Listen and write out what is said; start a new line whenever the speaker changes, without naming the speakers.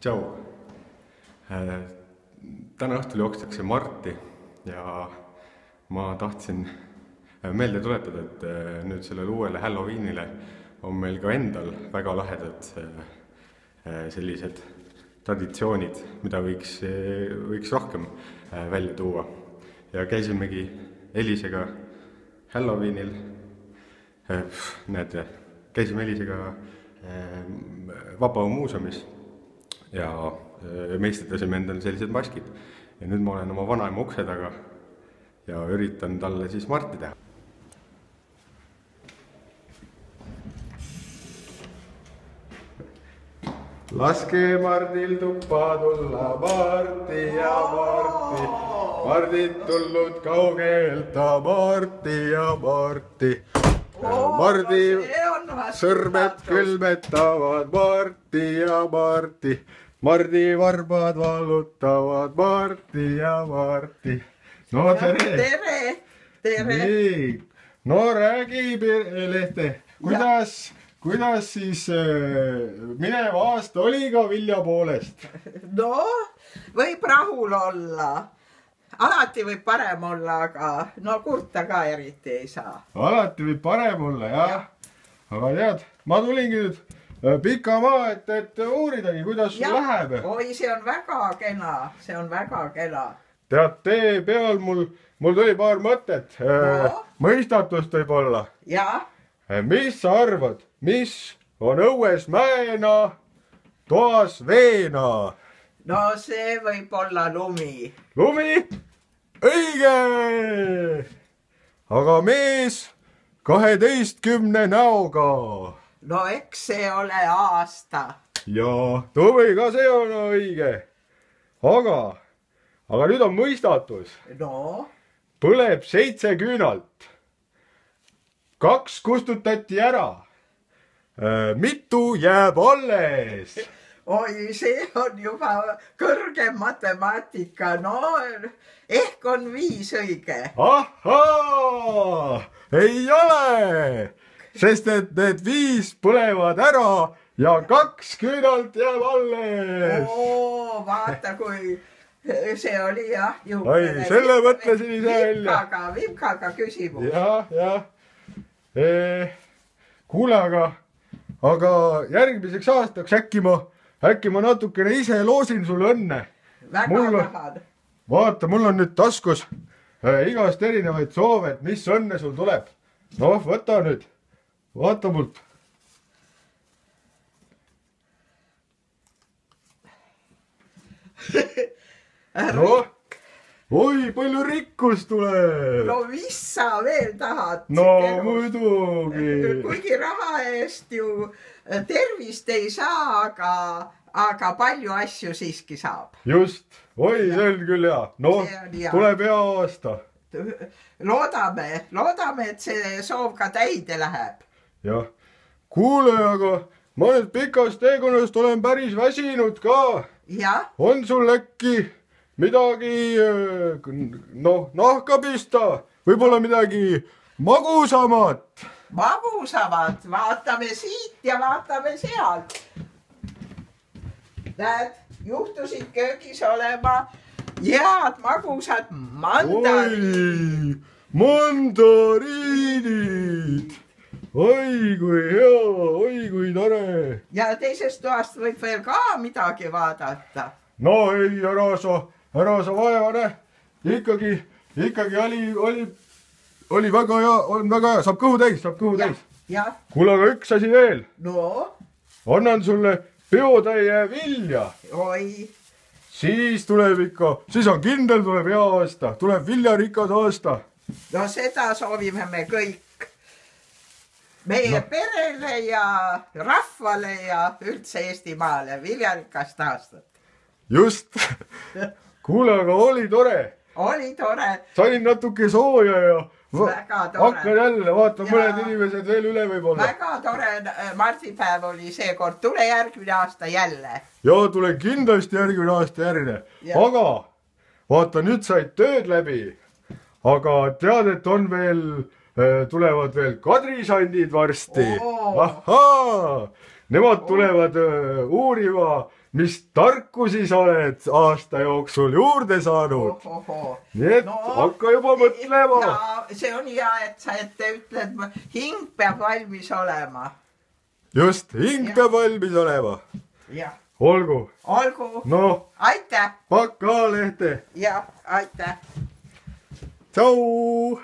Tšau! Täna õhtul jookstakse Marti ja ma tahtsin meelde tuletada, et nüüd sellele uuele Halloweenile on meil ka endal väga lahedad sellised traditsioonid, mida võiks rohkem välja tuua. Ja käisimegi Elisega Halloweenil, käisime Elisega Vaba Muuseumis ja meistritasime endale sellised maskid. Ja nüüd ma olen oma vanaema ukse taga ja üritan talle siis Marti teha. Laske Mardil tuppa tulla Marti ja Marti. Mardid tulnud kaugelta Marti ja Marti. Mardi sõrmed külmetavad Marti ja Marti. Mardi varbad valutavad Marti ja Marti. No tere! Nii, no räägi Lehte, kuidas siis minev aasta oli ka vilja poolest?
No, võib rahul olla. Alati võib parem olla, aga no kurta ka eriti ei saa.
Alati võib parem olla, jah. Aga tead, ma tulingi nüüd pika maa, et uuridagi, kuidas sul läheb.
Oi, see on väga kena, Tead,
tee peal mul tuli paar mõtet. Mõistatust võib olla.
Ja?
Mis sa arvad, mis on õues mäena, toas veena?
No see võib olla lumi.
Lumi? Õige! Aga mees 12 näoga.
No eks see ole aasta.
Jaa, tõi ka see on õige. Aga nüüd on mõistatus.
No?
Põleb 7 küünalt. 2 kustutati ära. Mitu jääb alles?
Oi, see on juba kõrgem matemaatika. No, ehk on 5 õige. Ahaa!
Ei ole! Sest et need 5 põlevad ära ja 2 küünalt jääb alles.
Oo, vaata kui see oli jah.
Ai, selle mõtlesin ise välja.
Vimkaga küsimus.
Jah. Kuule, aga järgmiseks aastaks äkki ma natukene ise loosin sulle õnne.
Väga tahan.
Vaata, mul on nüüd taskus igast erinevaid soove, et mis õnne sul tuleb. Noh, võta nüüd. Vaata mult. Noh, oi, palju rikkust tuleb.
No mis sa veel tahad?
No muidugi.
Kuigi raha eest ju tervist ei saa, aga palju asju siiski saab.
Just, oi, see on küll hea. No, tuleb hea aasta.
Loodame, et see soov ka täide läheb.
Jah, kuule, aga ma nüüd pikast teekonnast olen päris väsinud ka.
Jah?
On sul äkki midagi, nahka pista? Võib-olla midagi magusamat?
Magusamat? Vaatame siit ja vaatame sealt. Näed, juhtusid köögis olema head magusad mandariinid.
Oi, mandariinid! Oi kui hea, oi kui tore.
Ja teisest toast võib veel ka midagi vaadata.
No ei, ära sa vaeva näe. Ikkagi oli väga hea, on väga hea. Saab kõhu täis. Kuule, aga üks asi veel.
No?
Annan sulle peotäie vilja.
Oi.
Siis on kindel, tuleb hea aasta. Tuleb viljarikas aasta.
No seda soovime me kõik. Meie perele ja rahvale ja üldse Eestimaale viljarikast aastat.
Just. Kuule, aga oli tore.
Oli tore.
Sain natuke sooja ja hakkan jälle, vaata mõned inimesed veel üle võib-olla.
Väga tore mardipäev oli seekord. Tule järgmine aasta jälle.
Jaa, tule kindlasti järgmine aasta järgmine. Aga vaata, nüüd said tööd läbi. Aga tead, et on veel, tulevad veel kadrisandid varsti. Ahaa! Nemad tulevad uurima, mis tarkusi sa oled aasta jooksul juurde saanud. Nii et hakka juba mõtlema.
See on hea, et sa ette ütled, hing peab valmis olema.
Just, hing peab valmis olema.
Jah.
Olgu.
No. Aitäh.
Pakka lehte.
Jah, aitäh.
Tšau.